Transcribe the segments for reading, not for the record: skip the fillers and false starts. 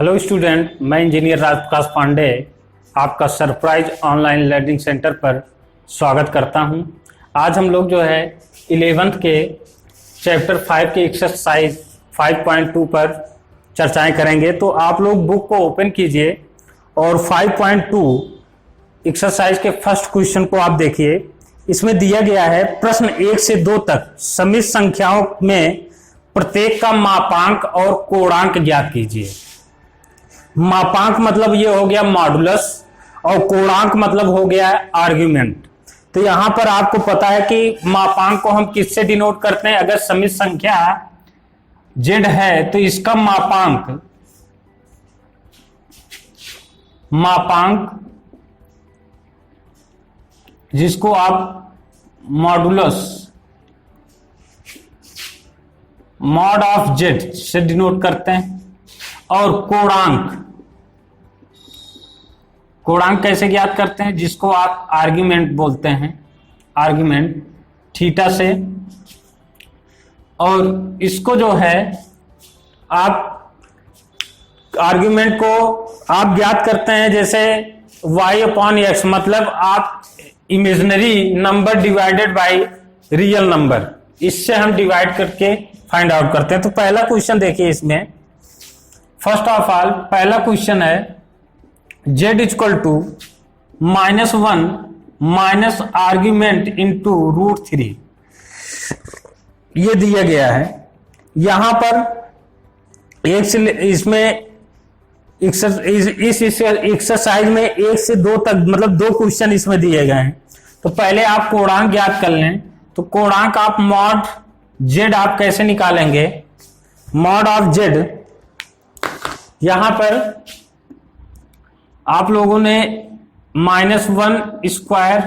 Hello student, मैं engineer Rajprakash Pandey आपका surprise online learning centre पर स्वागत करता हूं। आज हम लोग जो है 11th के चैप्टर 5 के एक्सरसाइज 5.2 पर चर्चाएं करेंगे। तो आप लोग बुक को ओपन कीजिए और 5.2 एक्सरसाइज के फर्स्ट क्वेश्चन को आप देखिए। इसमें दिया गया है प्रश्न 1 से 2 तक समित संख्याओं में प्रत्येक का मापांक और कोणांक ज्ञात कीजिए। मापांक मतलब ये हो गया मॉडुलस और कोणांक मतलब हो गया आर्ग्यूमेंट। तो यहां पर आपको पता है कि मापांक को हम किससे डिनोट करते हैं। अगर समित संख्या z है तो इसका मापांक जिसको आप मॉडुलस मॉड ऑफ z से डिनोट करते हैं। और कोणांक कैसे ज्ञात करते हैं, जिसको आप आर्ग्यूमेंट बोलते हैं, आर्ग्यूमेंट थीटा से। और इसको जो है आप आर्ग्यूमेंट को आप ज्ञात करते हैं जैसे y/x, मतलब आप imaginary number divided by real number, इससे हम डिवाइड करके फाइंड आउट करते हैं। तो पहला क्वेश्चन देखिए, इसमें फर्स्ट ऑफ ऑल पहला क्वेश्चन है z equal to -1 minus argument into √3, ये दिया गया है। यहां पर एक से इसमें इस एक्सरसाइज में 1 से 2 तक मतलब 2 क्वेश्चन इसमें दिए गए हैं। तो पहले आप कोणांक ज्ञात कर लें। तो कोणांक आप मॉड z आप कैसे निकालेंगे, मॉड ऑफ z, यहां पर आप लोगों ने -1 स्क्वायर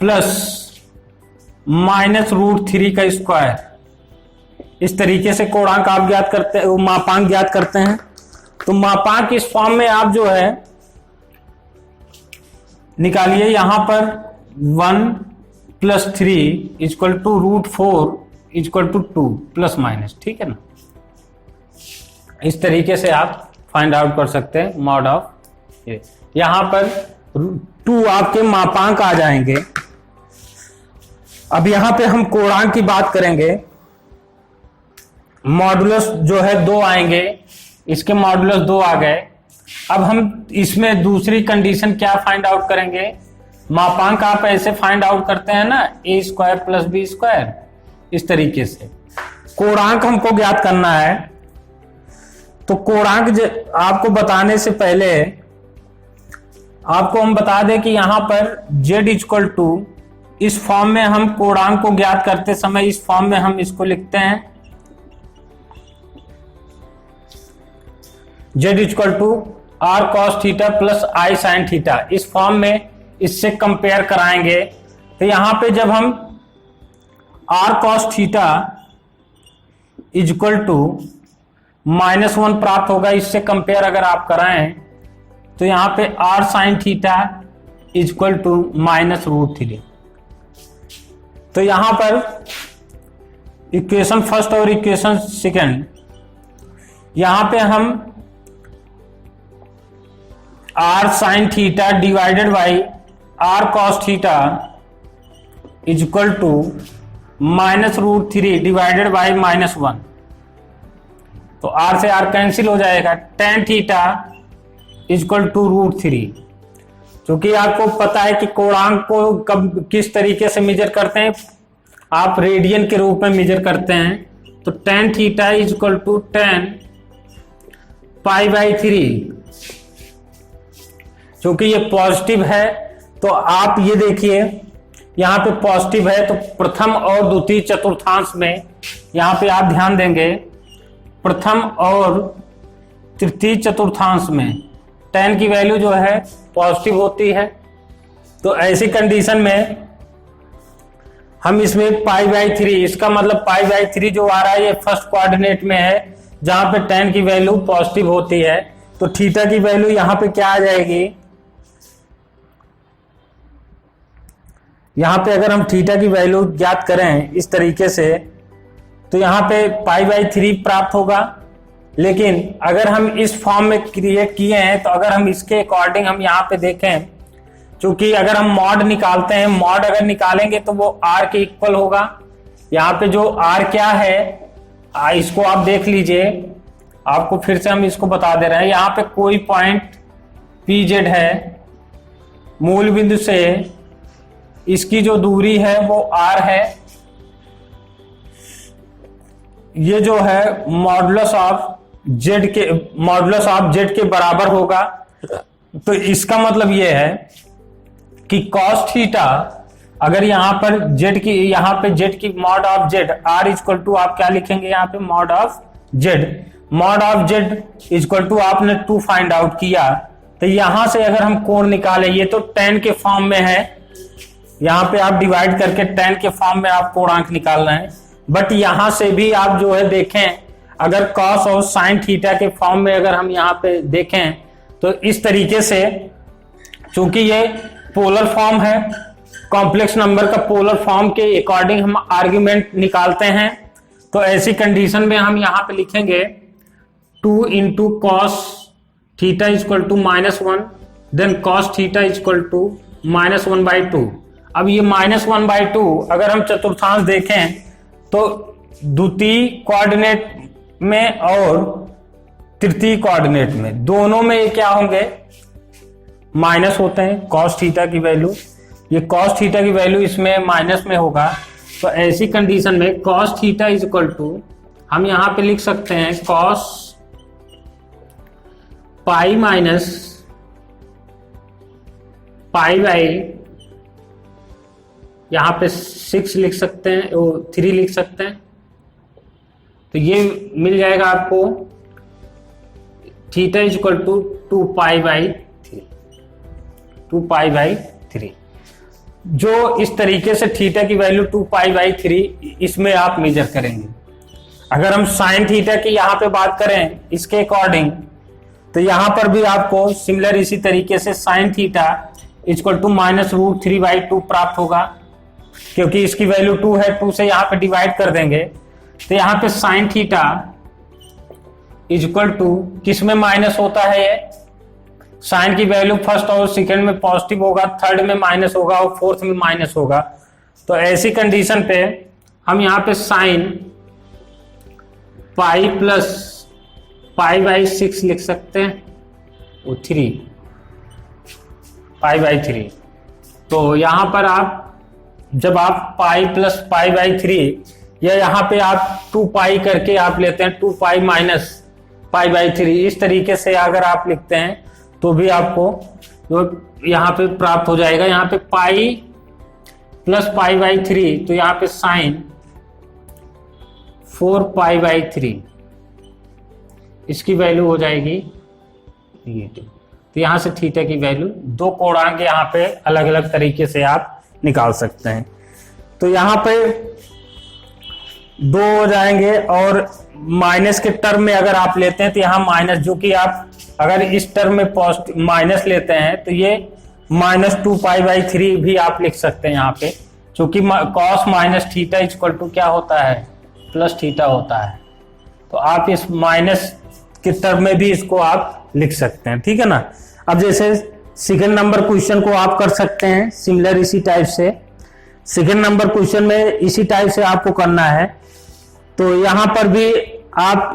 प्लस -√3 का स्क्वायर, इस तरीके से कोणांक आप ज्ञात करते हैं, मापांक ज्ञात करते हैं। तो मापांक इस फॉर्म में आप जो है निकालिए। यहां पर 1 + 3 = √4 = 2 ±, ठीक है ना। इस तरीके से आप फाइंड आउट कर सकते हैं मॉड ऑफ ए। यहां पर 2 आपके मापांक आ जाएंगे। अब यहां पे हम कोणांक की बात करेंगे। मॉडुलस जो है 2 आएंगे, इसके मॉडुलस 2 आ गए। अब हम इसमें दूसरी कंडीशन क्या फाइंड आउट करेंगे, मापांक आप ऐसे फाइंड आउट करते हैं ना, a² + b², इस तरीके से। कोणांक हमको ज्ञात करना है। तो कोणांक आपको बताने से पहले आपको हम बता दें कि यहां पर z इक्वल टू, इस फॉर्म में हम कोणांक को ज्ञात करते समय इस फॉर्म में हम इसको लिखते हैं z equal to r cos theta plus i sin theta. इस फॉर्म में इससे कंपेयर कराएंगे। तो यहां पे जब हम r cos theta equal to -1 प्राप्त होगा, इससे कंपेयर अगर आप कराएं तो यहां पे r sin theta equal to -√3। तो यहां पर इक्वेशन फर्स्ट और इक्वेशन सेकंड, यहां पे हम r sin theta divided by r cos theta equal to -√3 divided by -1। तो r से r कैंसिल हो जाएगा। tan थीटा इक्वल टू √3, क्योंकि आपको पता है कि कोणांक को कब किस तरीके से मेजर करते हैं, आप रेडियन के रूप में मेजर करते हैं। तो tan theta equal to tan π/3, क्योंकि ये पॉजिटिव है। तो आप ये देखिए यहां पे पॉजिटिव है, तो प्रथम और द्वितीय चतुर्थांश में यहां पे आप ध्यान देंगे, प्रथम और तृतीय चतुर्थांश में tan की वैल्यू जो है पॉजिटिव होती है। तो ऐसी कंडीशन में हम इसमें π/3, इसका मतलब π/3 जो आ रहा है ये फर्स्ट कोऑर्डिनेट में है, जहां पे tan की वैल्यू पॉजिटिव होती है। तो थीटा की वैल्यू यहां पे क्या आ जाएगी, यहां पे अगर हम थीटा की वैल्यू ज्ञात करें इस तरीके से, तो यहां पे π/3 प्राप्त होगा। लेकिन अगर हम इस फॉर्म में क्रिएट किए हैं तो अगर हम इसके अकॉर्डिंग हम यहाँ पे देखें, क्योंकि अगर हम मॉड निकालते हैं, मॉड अगर निकालेंगे तो वो आर के इक्वल होगा। यहाँ पे जो आर क्या है इसको आप देख लीजिए, आपको फिर से हम इसको बता दे रहे हैं। यहाँ पे कोई पॉइंट पी जेड है, मूल बिंदु से इसकी जो दूरी है वो आर है, ये जो है मॉडुलस ऑफ जेड के बराबर होगा। तो इसका मतलब ये है कि कॉस थीटा, अगर यहाँ पर जेड की mod of z r equal to आप क्या लिखेंगे, यहाँ पे mod of z equal to आपने 2 फाइंड आउट किया, तो यहां से अगर हम कोण निकालें, ये तो tan के फॉर्म में है, यहाँ पे आप डिवाइड करके tan के फॉर्म में आप कोणांक निकाल रहे हैं। बट यहां से भी आप जो है देखें, अगर कॉस और साइन थीटा के फॉर्म में अगर हम यहाँ पे देखें तो इस तरीके से, चूंकि ये पोलर फॉर्म है, कॉम्प्लेक्स नंबर का पोलर फॉर्म के अकॉर्डिंग हम आर्ग्यूमेंट निकालते हैं, तो ऐसी कंडीशन में हम यहाँ पे लिखेंगे 2 into cos theta equal to -1, then cos theta equal to -1/2। अब ये -1/2 अगर हम चतुर्थांश देखें तो द्वितीय कोऑर्डिनेट में और तृतीय कोऑर्डिनेट में, दोनों में ये क्या होंगे, माइनस होते हैं कॉस थीटा की वैल्यू। ये कॉस थीटा की वैल्यू इसमें माइनस में होगा, तो ऐसी कंडीशन में cos theta is equal to हम यहां पे लिख सकते हैं cos pi minus pi by, यहां पे 6 लिख सकते हैं, 3 लिख सकते हैं, तो ये मिल जाएगा आपको theta is equal to 2 pi by 3। जो इस तरीके से थीटा की वैल्यू 2 पाई बाई 3 इसमें आप मेजर करेंगे। अगर हम साइन थीटा की यहाँ पे बात करें इसके अकॉर्डिंग, तो यहाँ पर भी आपको सिमिलर इसी तरीके से साइन थीटा इक्वल टू -√3/2 प्राप्त होगा, क्योंकि इसकी वैल्यू 2 है, 2 से यहाँ पे डिवाइड कर देंगे, तो यहाँ पे साइन थीटा इक्वल टू किस में माइनस होता है, ये साइन की वैल्यू फर्स्ट और सेकंड में पॉजिटिव होगा, थर्ड में माइनस होगा और फोर्थ में माइनस होगा। तो ऐसी कंडीशन पे हम यहाँ पे sine pi plus pi by 6 लिख सकते हैं, वो 3 पाई बाई 3। तो यहाँ पर आप जब आप पाई प्लस पाई बाई 3 या यहाँ पे आप 2 पाई करके आप लेते हैं, 2 पाई माइनस पाई बाई 3, इस तरीके से अगर आप लिखते हैं तो भी आपको जो यहाँ पे प्राप्त हो जाएगा। यहाँ पे पाई प्लस पाई बाई 3, तो यहाँ पे साइन 4 पाई बाई 3 इसकी वैल्यू हो जाएगी ये। तो यहाँ से थीटा की वैल्यू, 2 कोणांक यहाँ पे अलग अलग तरीके से आप निकाल सकते हैं। तो यहाँ पे 2 हो जाएंगे, और माइनस के टर्म में अगर आप लेते हैं तो यहाँ माइनस, जो कि आप अगर इस टर्म में पॉजिटिव माइनस लेते हैं तो ये -2 पाई बाई 3 भी आप लिख सकते हैं यहाँ पे, क्योंकि cos minus theta equal to क्या होता है, प्लस थीटा होता है। तो आप इस माइनस के टर्म में भी इसको आप लिख सकते हैं, ठीक है ना। अब जैसे सेकंड नंबर क्वेश्चन को आप कर सकते हैं सिमिलर इसी टाइप से। सेकंड नंबर क्वेश्चन में इसी टाइप से आपको करना है, तो यहाँ पर भी आप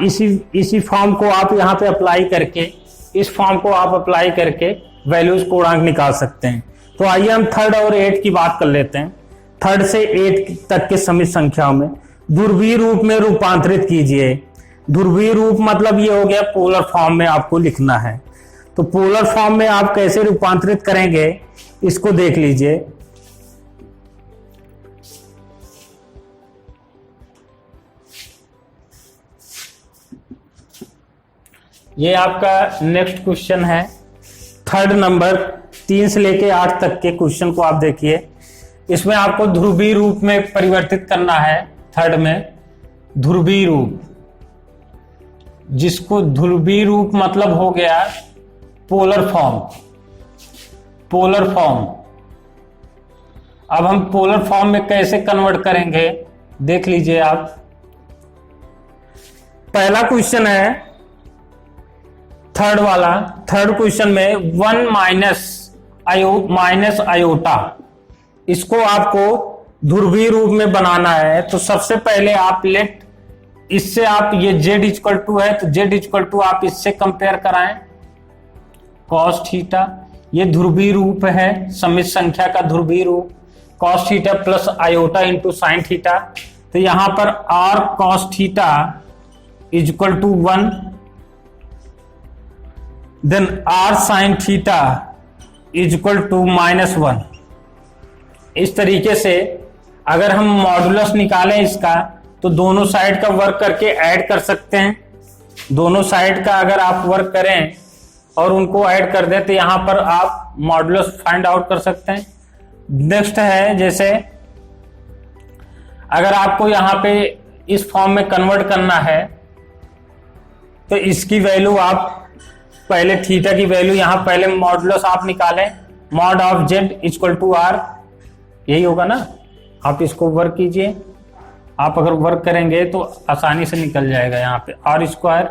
इसी फॉर्म को आप यहाँ पे अप्लाई करके, इस फॉर्म को आप अप्लाई करके वैल्यूज कोणांक निकाल सकते हैं। तो आइए हम 3rd और 8 की बात कर लेते हैं। 3rd से 8 तक के समित संख्याओं में ध्रुवीय रूप में रूपांतरित कीजिए। ध्रुवीय रूप मतलब ये हो गया पोलर फॉर्म में आपको लिखना है। तो पोलर फॉर्म में आप कैसे रूपांतरित करेंगे इसको देख लीजिए। ये आपका नेक्स्ट क्वेश्चन है 3rd नंबर, 3 से लेके 8 तक के क्वेश्चन को आप देखिए। इसमें आपको ध्रुवीय रूप में परिवर्तित करना है। 3rd में ध्रुवीय रूप, जिसको ध्रुवीय रूप मतलब हो गया पोलर फॉर्म। पोलर फॉर्म, अब हम पोलर फॉर्म में कैसे कन्वर्ट करेंगे देख लीजिए आप। पहला क्वेश्चन है थर्ड क्वेश्चन में 1 माइनस आयोटा, इसको आपको ध्रुवीय रूप में बनाना है। तो सबसे पहले आप इससे आप ये z इक्वल टू है तो z इक्वल टू आप इससे कंपेयर कराएं कॉस थीटा, ये ध्रुवीय रूप है, समित संख्या का ध्रुवीय रूप cos theta plus iota into sine theta. तो यहां पर r cos theta is equal to 1, then r sine theta is equal to -1। इस तरीके से अगर हम मॉडुलस निकालें इसका तो दोनों साइड का वर्क करके ऐड कर सकते हैं। दोनों साइड का अगर आप वर्क करें और उनको ऐड कर दें तो यहां पर आप मॉडुलस फाइंड आउट कर सकते हैं। नेक्स्ट है, जैसे अगर आपको यहां पे इस फॉर्म में कन्वर्ट करना है तो इसकी वैल्यू आप पहले थीटा की वैल्यू यहां पहले मॉडुलस आप निकालें, mod of z equal to r, यही होगा ना। आप इसको वर्क कीजिए, आप अगर वर्क करेंगे तो आसानी से निकल जाएगा। यहाँ पे आर स्क्वायर,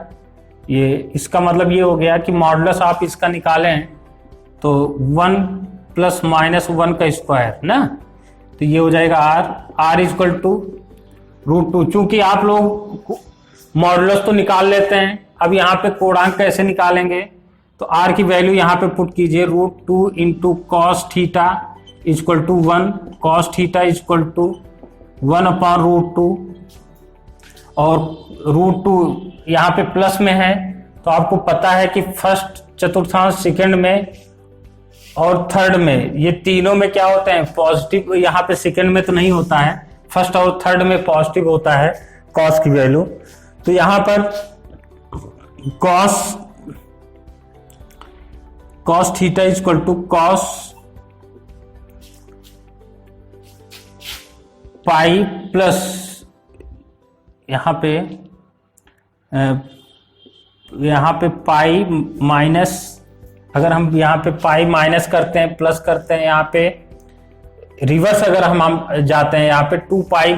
ये इसका मतलब ये हो गया कि मॉडुलस आप इसका निकालें तो 1 प्लस -1 का स्क्वायर ना, तो ये हो जाएगा आर इक्वल टू √2। चूंकि आप लोग मॉडुलस तो निकाल लेते हैं, अब यहाँ पे कोणांक कैसे निकालेंगे, तो आर की वैल्यू यहाँ पे पुट कीजिए √2 into cos theta equal to 1, cos theta equal to 1/√2, और √2 यहाँ पे प्लस में है तो आपको पता है कि फर्स्ट चतुर्थांश, सेकंड में और थर्ड में, ये तीनों में क्या होते हैं पॉजिटिव। यहाँ पे सेकंड में तो नहीं होता है, फर्स्ट और थर्ड में पॉजिटिव होता है कॉस की वैल्यू। तो यहाँ पर cos theta equal to cos pi plus यहाँ पे पाई माइनस, अगर हम यहाँ पे पाई माइनस करते हैं प्लस करते हैं, यहाँ पे रिवर्स अगर हम जाते हैं यहाँ पे 2 पाई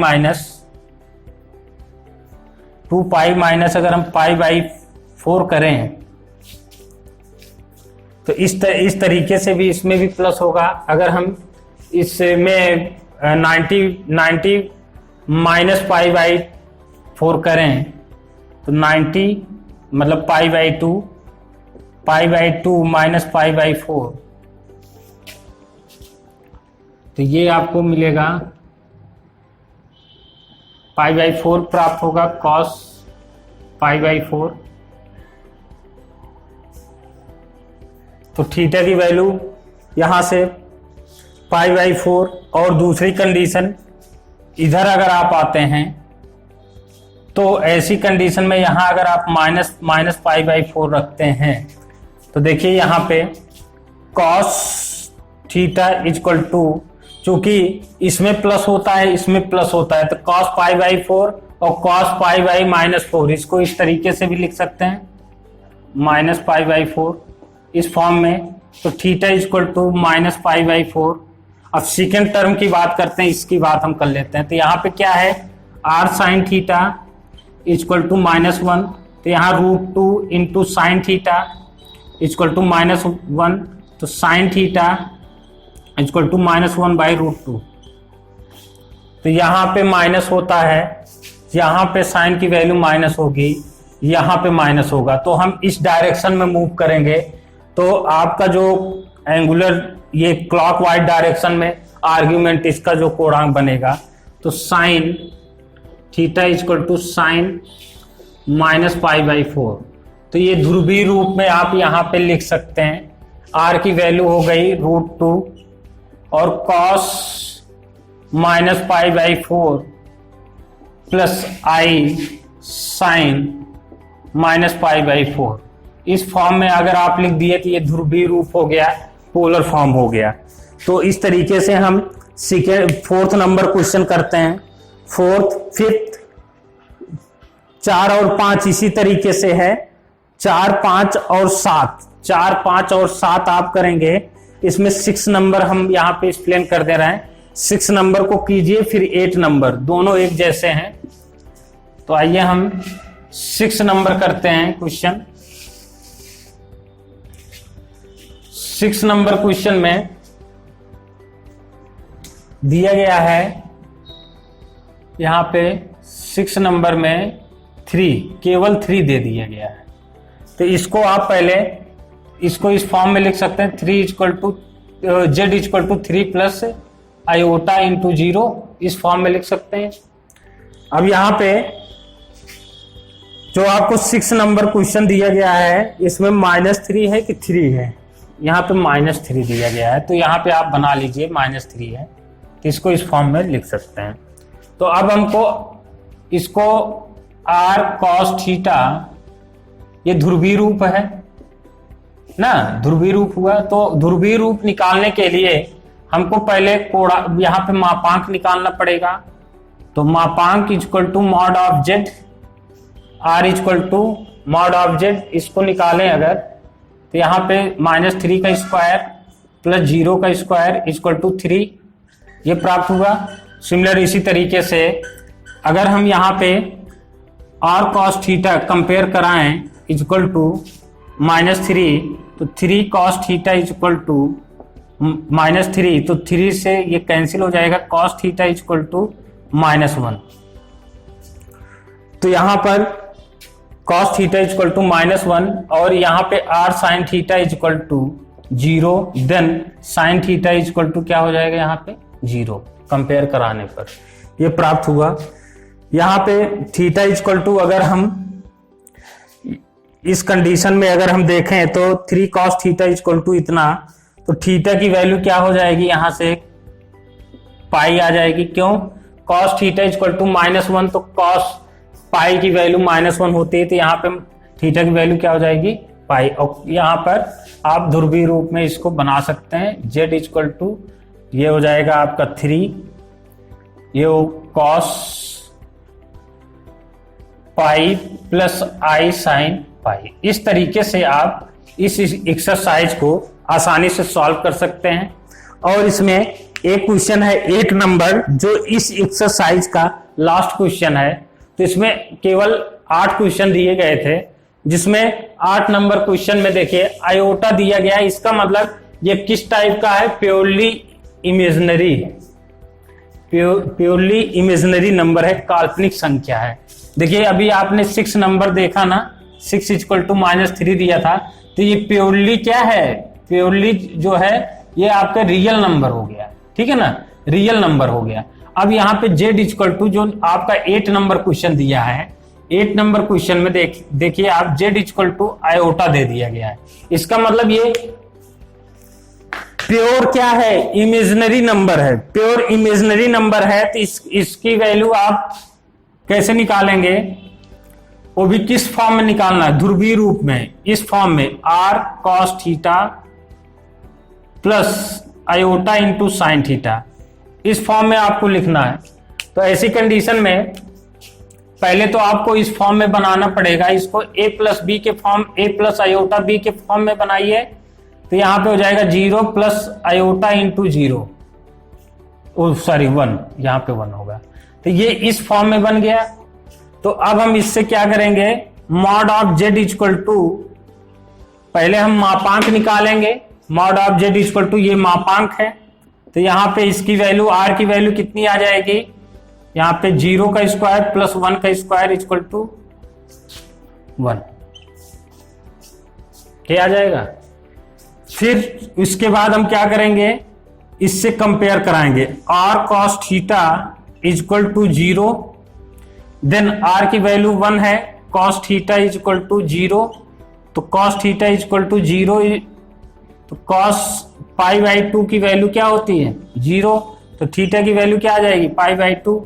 माइनस अगर हम π/4 करें तो इस तरीके से भी इसमें भी प्लस होगा। अगर हम इसमें 90 माइनस π/4 करें तो 90 मतलब π/2 माइनस π/4, तो ये आपको मिलेगा π/4 प्राप्त होगा cos π/4। तो थीटा की वैल्यू यहां से π/4, और दूसरी कंडीशन इधर अगर आप आते हैं तो ऐसी कंडीशन में यहां अगर आप माइनस π/4 रखते हैं तो देखिए यहां पे cos थीटा इक्वल टू, चूंकि इसमें प्लस होता है इसमें प्लस होता है, तो cos π/4 और cos π/-4, इसको इस तरीके से भी लिख सकते हैं -π/4 इस फॉर्म में। तो थीटा इक्वल टू -π/4। अब सेकेंड टर्म की बात करते हैं, इसकी बात हम कर लेते हैं। तो यहाँ पे क्या है, r sine theta equal to -1, तो यहाँ √2 into sine theta equal to -1, तो साइन थीटा इक्वल टू -1/√2। तो यहाँ पे माइनस होता है, यहाँ पे साइन की वैल्यू माइनस होगी, यहाँ पे माइनस होगा। तो हम इस डायरेक्शन में मूव करेंगे तो आपका जो एंगुलर ये क्लॉकवाइज डायरेक्शन में आर्ग्यूमेंट इसका जो कोणांक बनेगा, तो sine theta equal to sine -π/4। तो ये ध्रुवीय रूप में आप यहाँ पे लिख सकते हैं। r की वैल्यू हो गई √2 और cos -π/4 प्लस i साइन -π/4। इस फॉर्म में अगर आप लिख दिए तो ये ध्रुवीय रूप हो गया, पोलर फॉर्म हो गया। तो इस तरीके से हम फोर्थ नंबर क्वेश्चन करते हैं। फोर्थ, फिफ्थ, 4 और 5 इसी तरीके से है, 4, 5 और 7, 4, 5 और 7 आप करेंगे। इसमें 6 नंबर हम यहाँ पे एक्सप्लेन कर दे रहे हैं। 6 नंबर को कीजिए, फिर 8 नंबर, दोनों एक जैसे हैं। तो आइए हम 6 नंबर करते हैं क्वेश्चन। 6 नंबर क्वेश्चन में दिया गया है, यहाँ पे 6 नंबर में 3, केवल 3 दे दिया गया है। तो इसको आप पहले इसको इस फॉर्म में लिख सकते हैं, 3 equal to z equal to 3 plus iota into 0, इस फॉर्म में लिख सकते हैं। अब यहाँ पे जो आपको 6 नंबर क्वेश्चन दिया गया है, इसमें -3 है कि 3 है, यहाँ पे -3 दिया गया है, तो यहाँ पे आप बना लीजिए -3 है, तो इसको इस फॉर्म में लिख सकते हैं। तो अब हमको इसको r cos थीटा, ये ध्रुवीय रूप है ना, ध्रुवीय रूप हुआ, तो ध्रुवीय रूप निकालने के लिए हमको पहले कोणा, यहाँ पे मापांक निकालना पड़ेगा। तो मापांक equal to mod of z, r equal to mod of z, इसको निकालें अगर, तो यहाँ पे -3 का स्क्वायर प्लस 0 का स्क्वायर इक्वल टू 3, ये प्राप्त हुआ। सिमिलर इसी तरीके से अगर हम यहाँ पे r cos थीटा कंपेयर कराएं इक्वल टू -3, तो 3 cos थीटा इक्वल टू -3, तो 3 से ये कैंसिल हो जाएगा, cos थीटा इक्वल टू -1। तो यहाँ पर cos थीटा इक्वल टू -1 और यहाँ पे r sin theta equal to 0, then sin theta equal to क्या हो जाएगा, यहाँ पे 0 कंपेयर कराने पर ये प्राप्त हुआ। यहाँ पे थीटा इक्वल टू, अगर हम इस कंडीशन में अगर हम देखें तो 3 cos थीटा इक्वल टू इतना, तो थीटा की वैल्यू क्या हो जाएगी, यहाँ से पाई आ जाएगी। क्यों, cos थीटा इक्वल टू -1, तो cos पाई की वैल्यू -1 होती है, तो यहाँ पे थीटा की वैल्यू क्या हो जाएगी, पाई। और यहाँ पर आप ध्रुवीय रूप में इसको बना सकते हैं, z इक्वल टू ये हो जाएगा आपका 3, ये cos pi plus i sin पाई। इस तरीके से आप इस एक्सरसाइज को आसानी से सॉल्व कर सकते हैं। और इसमें एक क्वेश्चन है 8 नंबर, जो इस एक्सरसाइज का लास्ट क्वेश्चन है। तो इसमें केवल 8 क्वेश्चन दिए गए थे, जिसमें 8 नंबर क्वेश्चन में देखिए आयोटा दिया गया है। इसका मतलब ये किस टाइप का है, purely imaginary, purely imaginary number है, काल्पनिक संख्या है। देखिए अभी आपने 6 नंबर देखा ना, 6 इक्वल टू -3 दिया था, तो ये प्योरली क्या है, प्योरली जो है ये आपका रियल नंबर हो गया, ठीक है ना, रियल नंबर हो गया। अब यहाँ पे z इक्वल टू जो आपका 8 नंबर क्वेश्चन दिया है, 8 नंबर क्वेश्चन में देखिए आप z इक्वल टू आयोटा दे दिया गया है। इसका मतलब ये प्योर क्या है, इमेजिनरी नंबर है, प्योर इमेजिनरी नंबर है। तो इसकी वैल्यू आप कैसे निकालेंगे, वो भी किस फॉर्म में निकालना है, ध्रुवीय रूप में, इस फॉर्म में r cos theta plus iota into sine theta, इस फॉर्म में आपको लिखना है। तो ऐसी कंडीशन में पहले तो आपको इस फॉर्म में बनाना पड़ेगा, इसको a प्लस बी के form, a plus iota B के फॉर्म में बनाइए। तो यहाँ पे हो जाएगा 0 प्लस आयोटा इंटू 0, सॉरी 1, यहाँ पे 1 होगा। तो ये इस फॉर्म में बन गया। तो अब हम इससे क्या करेंगे, mod of z equal to, पहले हम मापांक निकालेंगे, mod of z equal to ये मापांक है। तो यहाँ पे इसकी वैल्यू, r की वैल्यू कितनी आ जाएगी, यहाँ पे 0 का स्क्वायर प्लस 1 का स्क्वायर इक्वल टू 1, क्या आ जाएगा। फिर इसके बाद हम क्या करेंगे, इससे कंपेयर कराएंगे, r cos theta equal to 0, then r की वैल्यू 1 है, cos थीटा इक्वल टू 0, तो cos थीटा इक्वल टू 0, तो cos पाई बाई 2 की वैल्यू क्या होती है 0, तो थीटा की वैल्यू क्या आ जाएगी पाई बाई 2।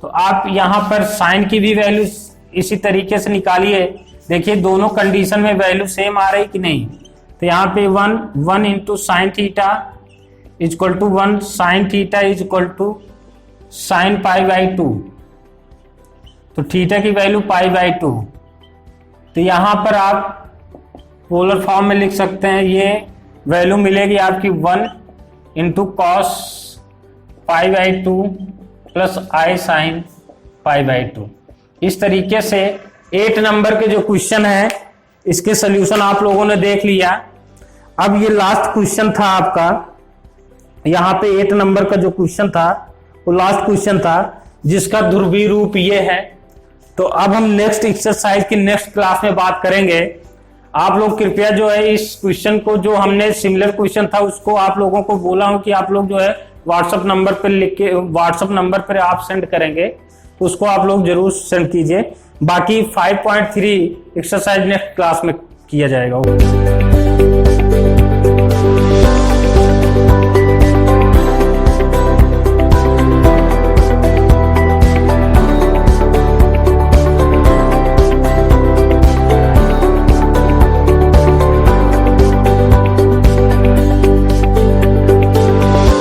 तो आप यहाँ पर साइन की भी वैल्यू इसी तरीके से निकालिए, देखिए दोनों कंडीशन में वैल्यू सेम आ रही कि नहीं। तो यहाँ पे 1 into sine theta equal to 1, sine theta equal to sine pi by 2, तो थीटा की वैल्यू पाई बाई 2। तो यहाँ पर आप पोलर फॉर्म में लिख सकते हैं, ये वैल्यू मिलेगी आपकी 1 into cos pi by 2 plus I sign pi by 2। इस तरीके से 8 नंबर के जो क्वेश्चन है इसके सोल्यूशन आप लोगों ने देख लिया। अब ये लास्ट क्वेश्चन था आपका, यहाँ पे 8 नंबर का जो क्वेश्चन था वो लास्ट क्वेश्चन था, जिसका ध्रुवीय रूप ये है। तो अब हम नेक्स्ट एक्सरसाइज की नेक्स्ट क्लास में बात करेंगे। आप लोग कृपया जो है इस क्वेश्चन को, जो हमने सिमिलर क्वेश्चन था उसको आप लोगों को बोला हूं कि आप लोग जो है व्हाट्सएप नंबर पर लिख के, व्हाट्सएप नंबर पर आप सेंड करेंगे, उसको आप लोग जरूर सेंड कीजिए। बाकी 5.3 एक्सरसाइज नेक्स्ट क्लास में किया जाएगा।